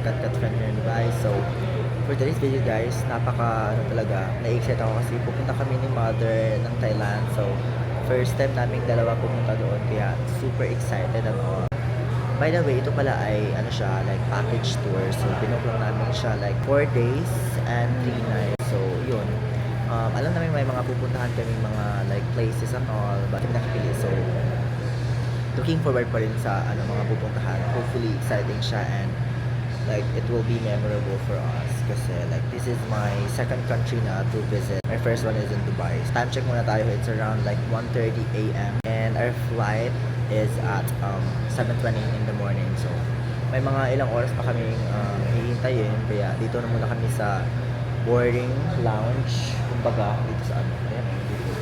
kat-kat friend here in Dubai. So, for today's video guys, na-excite ako kasi pupunta kami ni mother ng Thailand. So, first time naming dalawa pumunta doon, kaya super excited and all. By the way, ito pala ay like package tour. So, binook lang namin siya like 4 days and 3 nights. So, yun. Alam namin may mga pupuntahan kami mga like places and all, but hindi nakapili. So, looking forward pa rin sa mga pupuntahan. Hopefully exciting siya and like it will be memorable for us kasi like this is my second country na to visit. My first one is in Dubai. Time check muna tayo. It's around like 1:30 a.m. and our flight is at 7:20 in the morning. So may mga ilang oras pa kaming hihintayin, kaya dito na muna kami sa boarding lounge, kumbaga dito sa ayan, dito.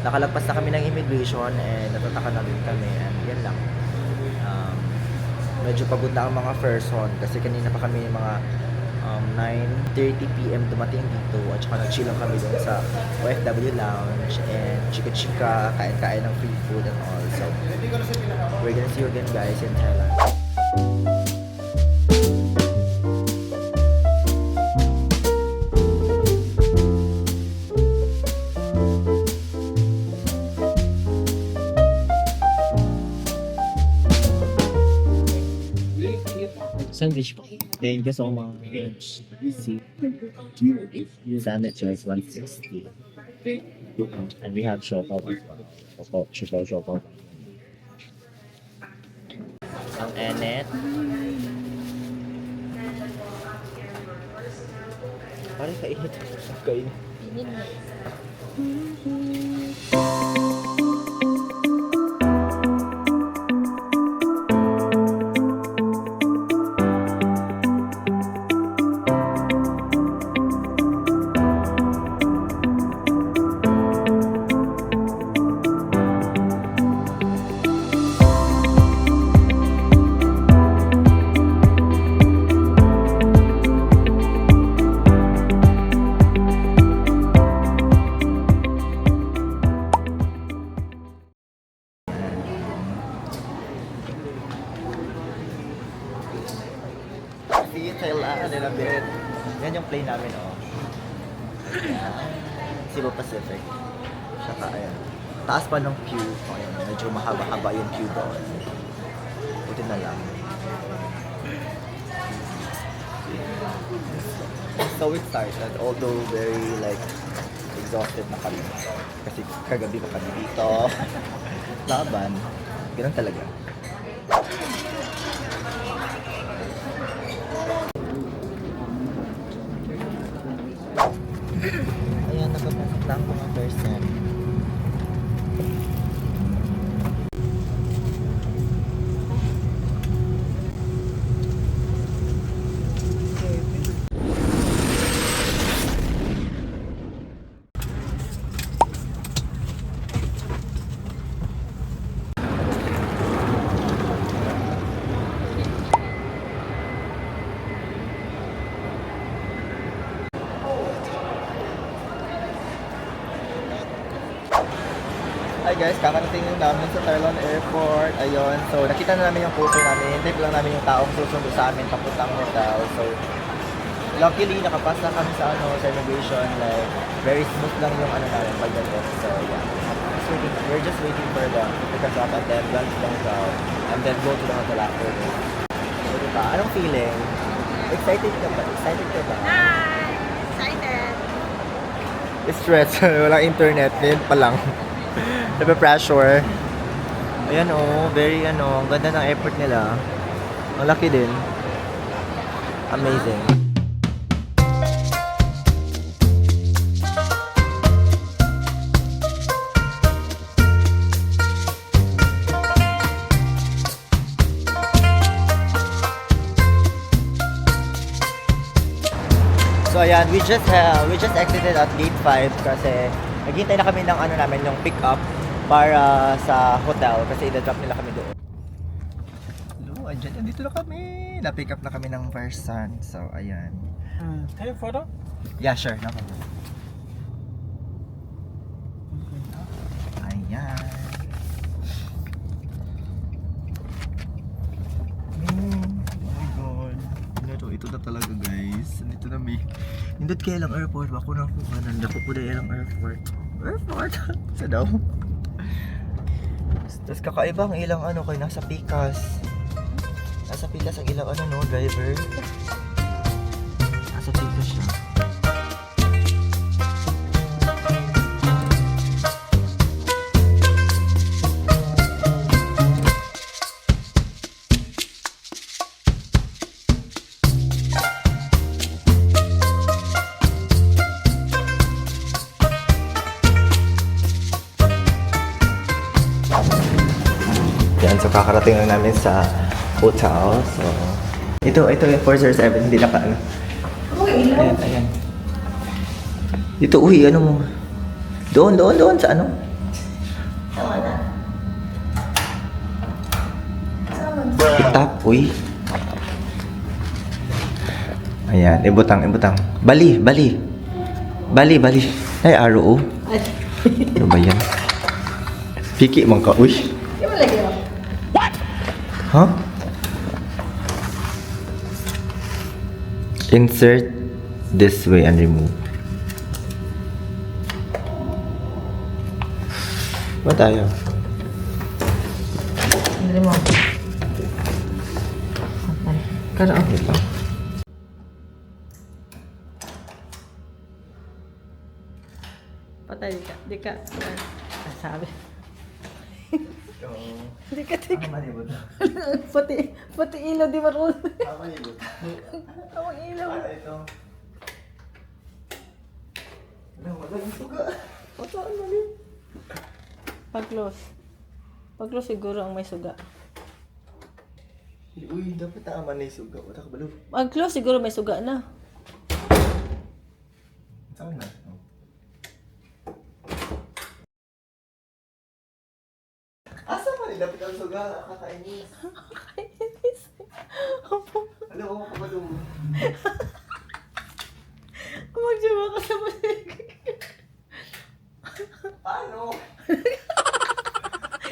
Nakalagpas na kami ng immigration and natatakan na din kami and yan lang. Medyo pagod na ang mga person kasi kanina pa kami mga 9:30 PM dumating dito at saka nag-chill lang kami doon sa OFW lounge and chika-chika, kain-kain ng free food and all. So, we're gonna see you again guys in Thailand. Sandwich po. Thank you so much. See. Sandwich is 160. And we have shopaw as well. Shopaw. Ang enet. Parang kainit. Kainit. See you Thailand in a bit. Yan yung plane namin, oh. Ayan. Cebu Pacific. Saka, ayan. Taas pa ng queue. Oh, ayan. Medyo mahaba-haba yung queue doon. Buti na lang. So excited, although very like exhausted na kami. Kasi kagabi pa kami dito. Laban. Ganun talaga. Ayan, nakapasok na ang mga person. Hi guys, kakarating lang namin sa Thailand Airport. Ayun, so nakita na namin yung photo namin. Hintay lang namin yung taong susundo sa amin papuntang hotel. So luckily nakapasa kami sa sa immigration. Like very smooth lang yung namin pagdating. So yeah, we're just waiting for them to pick us up and then run to the hotel and then go to the hotel after this. So diba, anong feeling? Excited ka ba? Hi! Excited! Stress, walang internet, ngayon pa lang. Pressure. Ayan very ang ganda ng airport nila. Ang laki din. Amazing. So ayan, we just exited at gate 5 kasi naghintay na kami ng namin yung pick up para sa hotel kasi i-drop nila kami doon. Hello, andito na kami. Na-pick up na kami ng person. So ayan. Take a photo? Yeah, sure. No problem. Ayan. There we go. ito na talaga guys. Dito na may... Nindot kaya lang airport. Ako na ako kanan. Dako po dahil lang airport. Airport? Sa daw. Tapos kakaiba ang ilang ano kay nasa Pikas. Nasa Pikas ang ilang ano no, driver. Nasa Pikas siya. Yan, so kakarating lang namin sa hotel. So, ito yung 407, hindi naka ano. Ayan, ayan. Dito, uy, ano mo? Doon, sa ano? Tap, uy. Ayan, ibutang. Bali. Ay, RO. Ano ba yan? Piki man ka, uy. Huh? Insert this way and remove. Ba tayo? Remove. Kada ako ito. Patay di ka. Sabi. Di ka. Malibot. Pati ilaw di maroon. Malibot. Ang ilaw. Ito. Ano, magaling suga. Saan mali? Pag-close siguro ang may suga. Uy, dapat taaman na yung suga. Wala ka balo. Pag-close siguro may suga na. Saan na? Asa pa rin? Dapat ang suga. Kakainis. Kainis. Ano ko ka balo? Magdiba ka sa balik. Paano?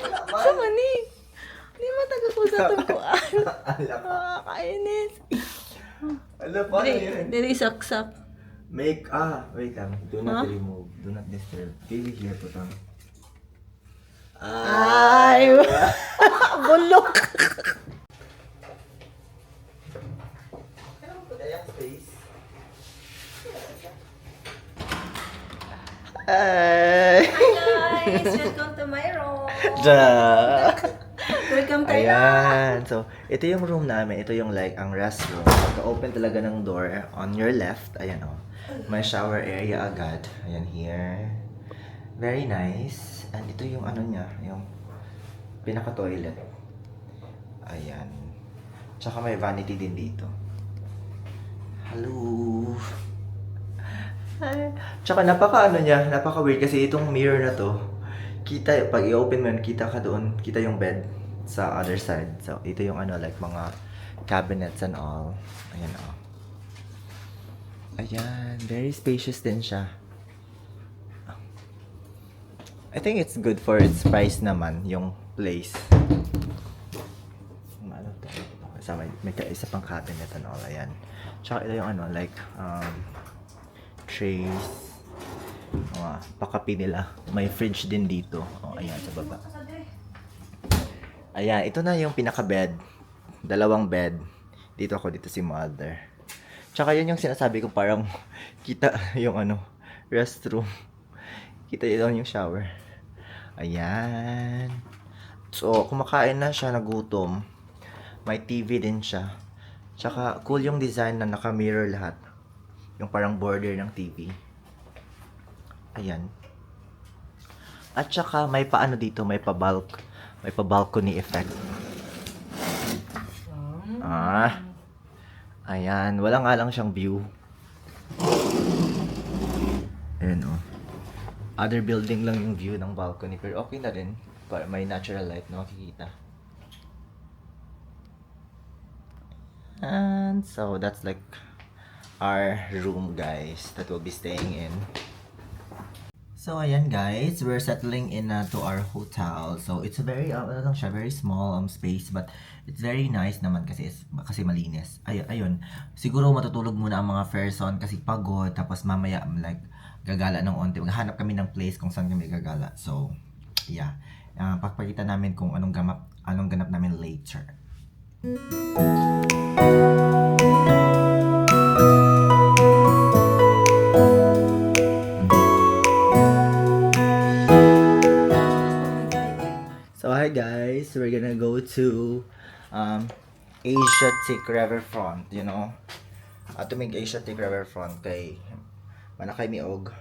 Wala ba? Sa mani. Hindi mo taga ko sa tungkuan. Ala pa. Kainis. Ala, paano yun? Dili saksak. Wait lang. Do not remove. Do not disturb. Pili here po lang. Ay! Bulok! Kailan ko yung space? Ay! Hi guys! Welcome to my room! Welcome to Ayan. So, ito yung room namin. Ito yung like, ang restroom. Pagka-open talaga ng door, on your left, ayan o. May shower area agad. Ayan here. Very nice. And ito yung ano niya, yung pinaka-toilet. Ayan. Tsaka may vanity din dito. Hello. Hi. Tsaka napaka ano niya, napaka weird kasi itong mirror na to, kita, pag i-open mo yun, kita ka doon, kita yung bed sa other side. So, ito yung ano, like mga cabinets and all. Ayan o. Ayan, very spacious din siya. I think it's good for its price naman, yung place. Ano to? So, may isa pang cabinet and all, ayan. Tsaka ito yung ano, like, trays. Pakapi nila. May fridge din dito. Oh, ayan, sa baba. Ayan, ito na yung pinaka-bed. Dalawang bed. Dito ako, dito si mother. Tsaka yun yung sinasabi ko, parang kita yung ano, restroom. Kita yun yung shower. Ayan. So, kumakain na siya, nagutom. May TV din siya. Tsaka, cool yung design na naka-mirror lahat. Yung parang border ng TV. Ayan. At saka, may paano dito, may pa-balcony effect. Ayan. Wala nga lang siyang view. Ayan o. Other building lang yung view ng balcony. Pero okay na rin. Para may natural light na makikita. And so, that's like our room, guys, that we'll be staying in. So, ayan guys, we're settling in to our hotel. So, it's a very, ano lang siya, very small space, but it's very nice naman kasi malinis. Ayun, siguro matutulog muna ang mga person kasi pagod, tapos mamaya, like, gagala ng onte. Maghahanap kami ng place kung saan kami gagala. So, yeah. Pagpakita namin kung anong ganap namin later. So hi guys, we're gonna go to Asiatic Riverfront, you know. Tumig Asiatic Riverfront kay manakay mi og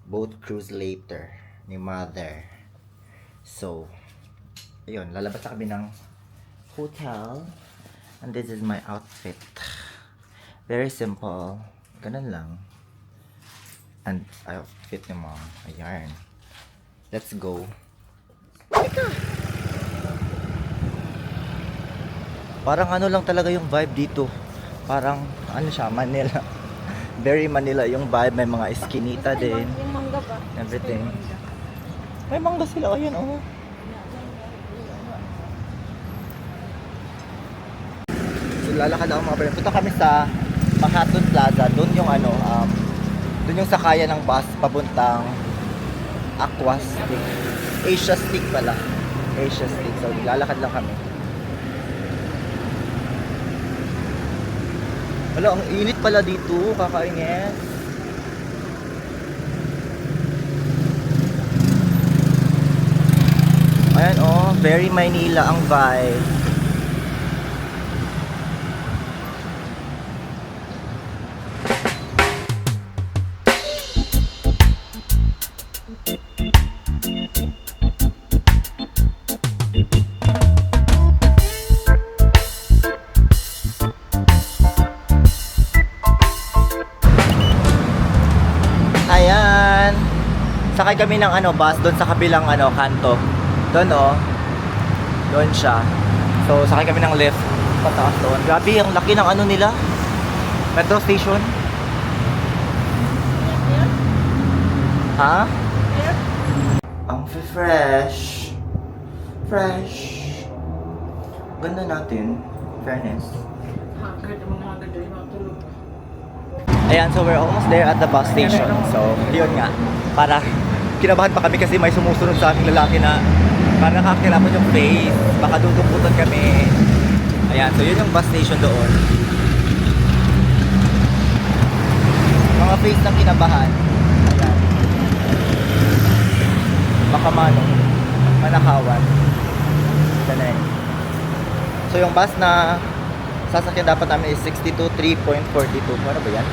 boat cruise later ni mother. So, ayun, lalabas na kami ng hotel and this is my outfit. Very simple, ganun lang. And outfit ni mom, ayan. Let's go. Parang ano lang talaga yung vibe dito. Parang ano siya, Manila. Very Manila yung vibe. May mga eskinita din. Yung mangga ba? Everything. May mangga sila. Ayan, oh. So, lalakad ako mga friend. Punta kami sa Manhattan Plaza. Doon yung ano, doon yung sakayan ng bus papuntang Aquastic. Asia Stick pala. Asia Stick. So, lalakad lang kami. Wala, ang init pala dito. Kakainis. Ayan, oh. Very Manila ang vibe. Ayan. Sakay kami ng bus doon sa kabilang kanto. Doon oh. Doon siya. So sakay kami ng lift pataas doon. Grabe, ang laki ng nila. Metro station. Ha? Ang fresh. Fresh. Ganda natin. Fairness. Ayan, so we're almost there at the bus station. So, yun nga. Para, kinabahan pa kami kasi may sumusunod sa aming lalaki na para nakakirapan yung face. Baka dudumputan kami. Ayan, so yun yung bus station doon. Mga face ng kinabahan. Ayan. Baka manakawan. Ganun. So yung bus na sasakyan dapat namin is 62-3.42. Ano ba yan?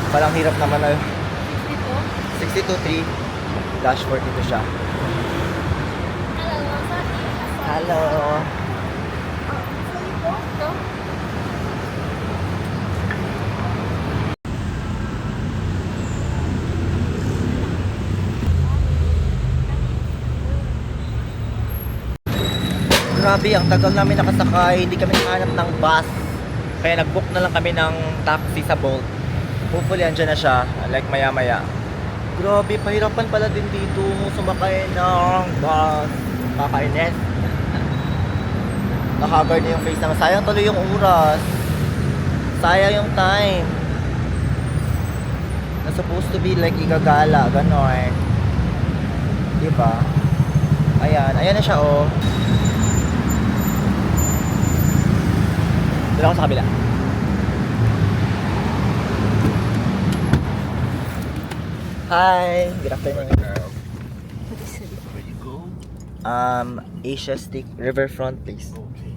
Parang hirap naman na 62-3-42 siya. Hello. Grabe, ang tagal namin nakasakay. Hindi kami nakahanap ng bus. Kaya nag-book na lang kami ng taxi sa Bolt. Hopefully, andyan na siya. Like, maya-maya. Grabe, pahirapan pala din dito sumakay ng bus. Kakainis. Nakaguard na yung face naman. Sayang tuloy yung oras. Sayang yung time. Na supposed to be like igagala. Ganon. Diba? Ayan. Ayan na siya, oh. Doon ako sa kabila. Hi! Good afternoon. Where you go? Asia Stick Riverfront, please. Okay.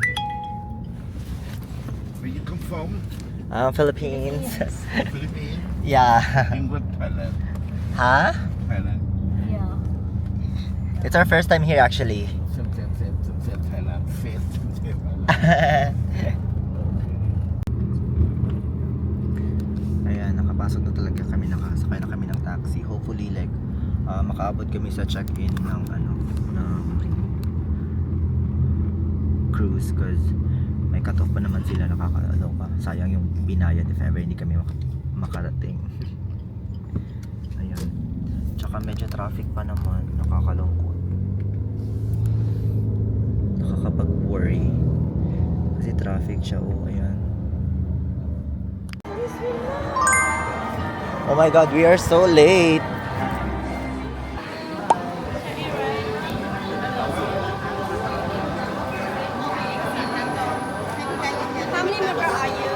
Where you come from? Philippines. Philippines? Yeah. England, Thailand. Huh? Thailand. Yeah. It's our first time here actually. Thailand. Thailand. Ayan, nakapasok na talaga kami, nakasakay na kami ng taxi. Hopefully like makaabot kami sa check-in ng ng cruise because may cut-off pa naman sila, nakakaloka. Sayang yung binayad if ever hindi kami makarating. Ayan. Tsaka medyo traffic pa naman. Nakakalungkot. Nakakapag-worry. Kasi traffic siya. Oh, ayan. Oh my God, we are so late. How many member are you?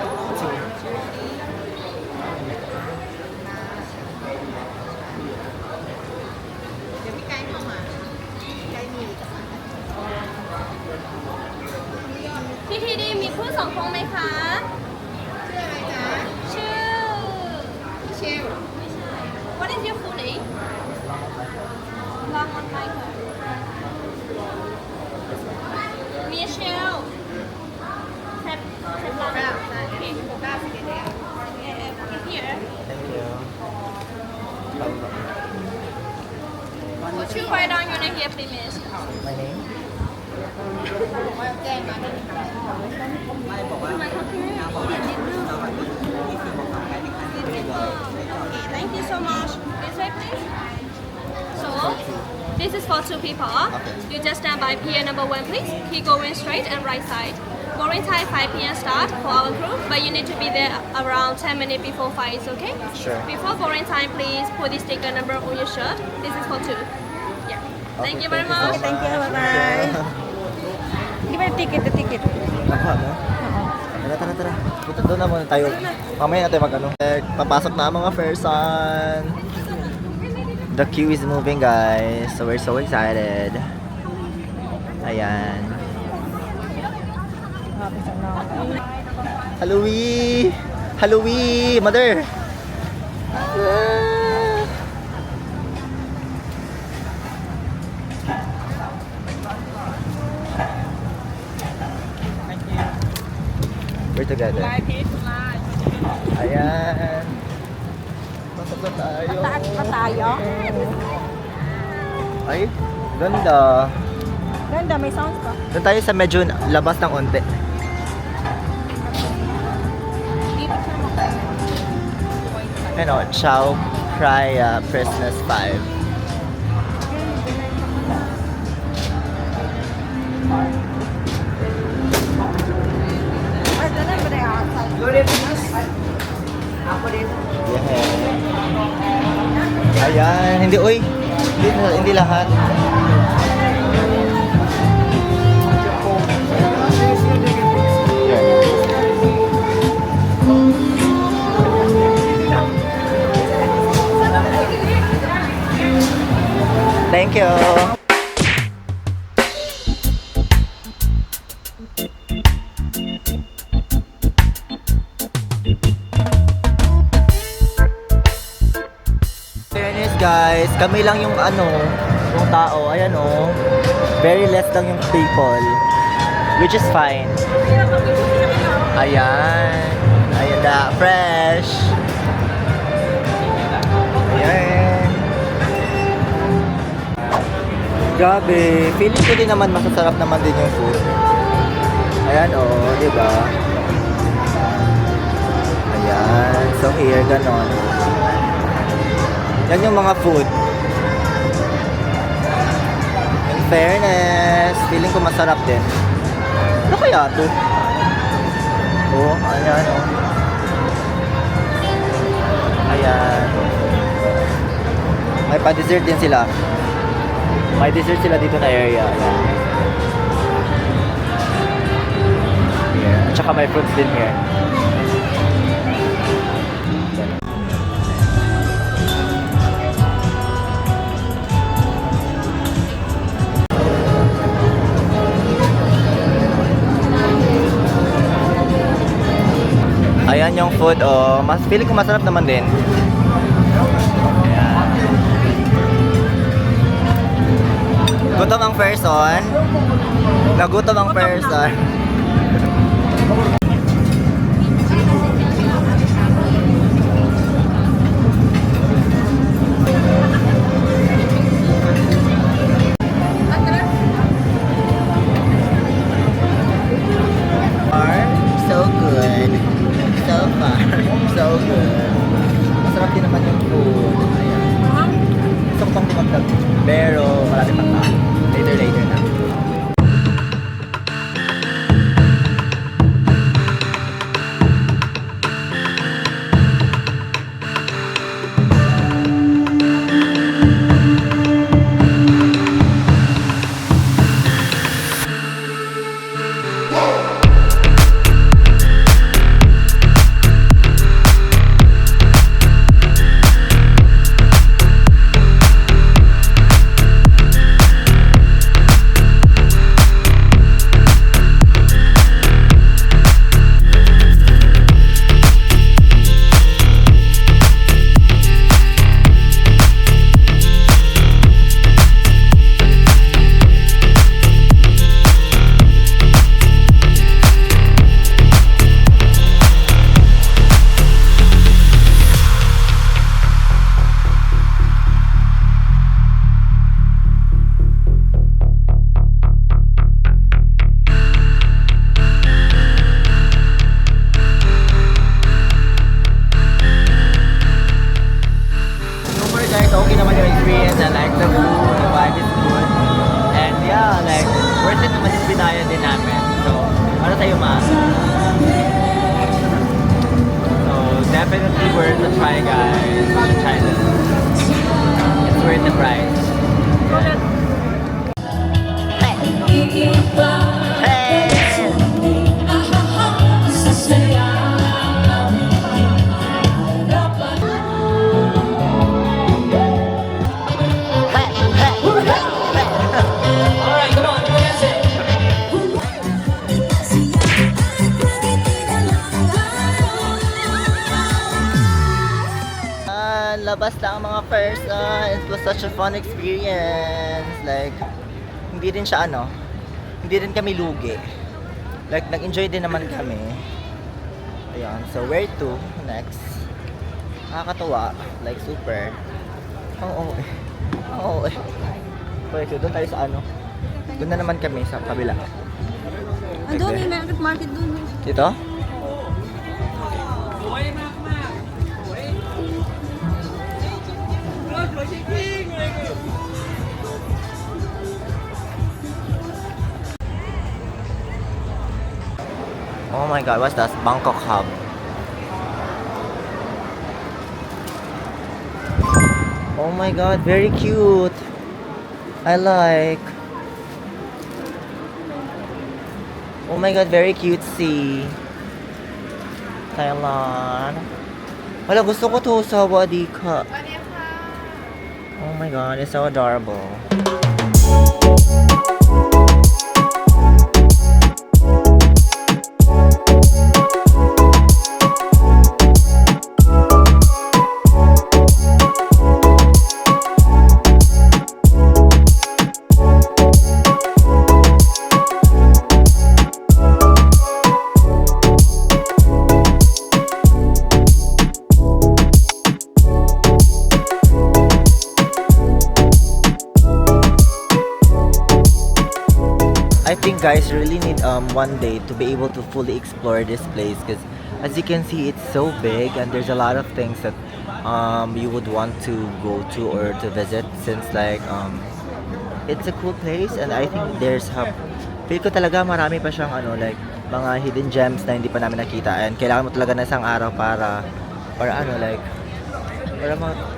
Chị Thi điมีผู้สองคนไหมคะชื่ออะไรจ๊ะชื่อเชล What is your full name ลองมันไปเถอะ Michelle แซ่บลองโอเคhere Thank you. Would you write down your name here please My name? Thank you so much. This way, please. So, this is for two people. You just stand by pier number 1, please. Keep going straight and right side. Boarding time 5 p.m. start for our crew, but you need to be there around 10 minutes before 5, okay? Sure. Before boarding time, please put the sticker number on your shirt. This is for two. Yeah. Thank you very much. Thank you. Bye-bye. Di ba ticket? Nakuha mo? Tara. Punta doon na muna tayo. Mamaya na tayo mag-ano. Papasok na ang mga person. The queue is moving, guys. So we're so excited. Ayan. Halloween! Mother! We're together. Ayan. Pasok na tayo. Taas pa tayo. Ay, ganda. Ganda, may sounds pa. Doon tayo sa medyo labas ng onte. Ano, Chow Praya Christmas 5. Yeah. Ayan, hindi, uy. Hindi lahat. Thank you. Fairness guys, kami lang yung yung tao, ayan oh. Very less lang yung people. Which is fine. Ayan. Ayan na, fresh. Ayan. Grabe, feeling ko din naman masasarap naman din yung food. Ayan oh, di ba? Ayan, so here, ganon. Yan yung mga food. In fairness, feeling ko masarap din. Ano kaya to? Oh, ayan oh. Ayan. May pa-dessert din sila. May dessert sila dito na area. Ayan. Here. At saka may fruits din here. Ayan yung food, oh. Feeling ko masarap naman din. Ayan. Gutom ang person. Nagutom ang person. So good. So far, so good. Masarap din naman yung food. Ayan. So Lalabas na ang mga person. It was such a fun experience. Like, hindi rin siya hindi rin kami lugi. Like, nag-enjoy din naman kami. Ayan, so where to next? Nakakatuwa. Like, super. Oo. Oo. Pwede, doon tayo sa Doon na naman kami sa kabila. Andun, may market dun. Dito? Oh my god, what's that? Bangkok Hub. Oh my god, very cute. I like. Oh my god, very cutesy. Thailand. Wala, gusto ko to sa Wadika. Oh my god, it's so adorable. I think guys really need one day to be able to fully explore this place because as you can see it's so big and there's a lot of things that you would want to go to or to visit since like it's a cool place and I think feel ko talaga marami pa siyang like mga hidden gems na hindi pa namin nakita and kailangan mo talaga ng isang araw para para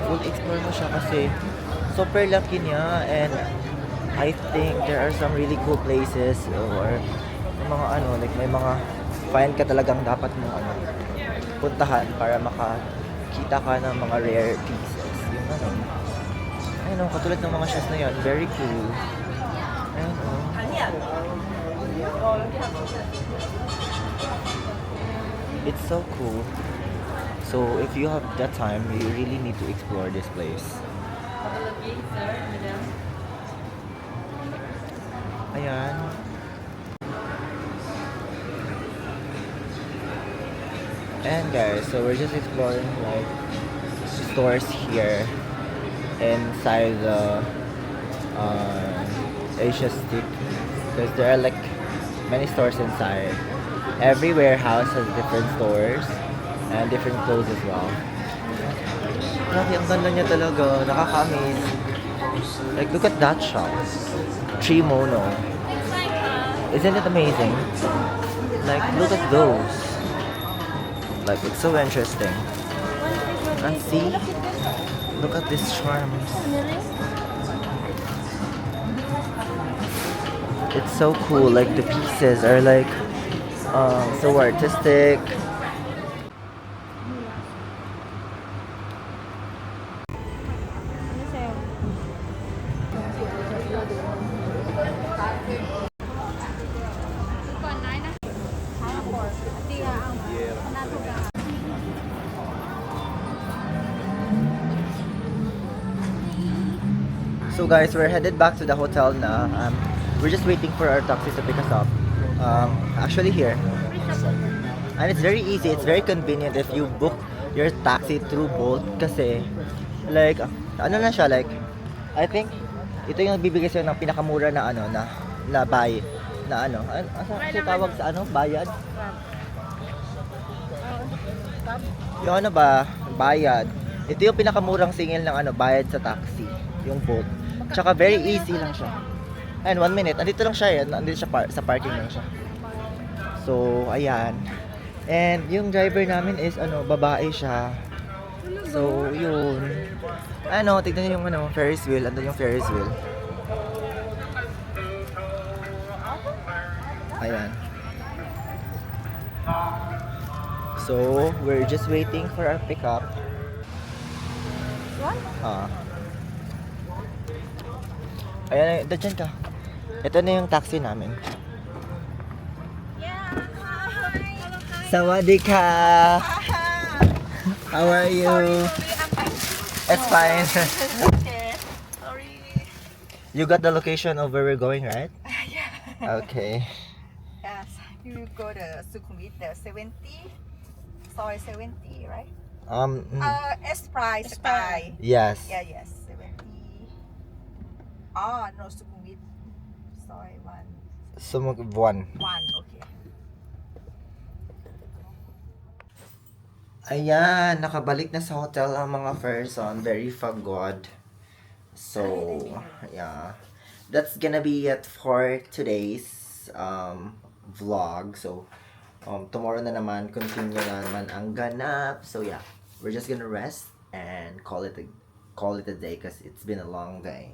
full explore mo siya kasi super laki niya and I think there are some really cool places or may mga find ka talagang dapat mong puntahan para makakita ka ng mga rare pieces. Yung katulad ng mga shoes na yan, very cool. It's so cool. So if you have that time, you really need to explore this place. Ayan. And guys, so we're just exploring like stores here inside the Asia Stick because there are like many stores inside. Every warehouse has different stores and different clothes as well. Grabe, ang ganda niya talaga. Nakaka-amaze. Like, look at that shop. Trimono. Isn't it amazing? Like, look at those. Like, it's so interesting. And see? Look at these charms. It's so cool. Like, the pieces are like so artistic. So guys, we're headed back to the hotel na. We're just waiting for our taxis to pick us up. Actually here. And it's very easy, it's very convenient if you book your taxi through Bolt kasi like ano na siya like I think ito yung bibigay sa'yo ng pinakamura na na buy na kasi tawag sa bayad. Yung bayad. Ito yung pinakamurang singil ng bayad sa taxi, yung Bolt. Tsaka very easy lang siya. And 1 minute, andito lang siya andito siya sa parking lang siya. So, ayan. And yung driver namin is babae siya. So, yun. Tignan niyo yung Ferris wheel. Andun yung Ferris wheel. Ayan. So, we're just waiting for our pickup. What? Ayan, dyan ka. Ito na yung taxi namin. Sawadee ka! How are you? It's fine. Okay. Sorry. You got the location of where we're going, right? Yeah. Okay. Yes. You go to Sukhumvit, the 70, soy 70, right? S price. Yes. Yeah, yes, 70. Ah, no, Sukhumvit, soy 1. Sumug one. 1, okay. Ayan, nakabalik na sa hotel ang mga person. Very pagod. So, yeah. That's gonna be it for today's vlog. So, tomorrow na naman, continue na naman ang ganap. So, yeah. We're just gonna rest and call it a day because it's been a long day.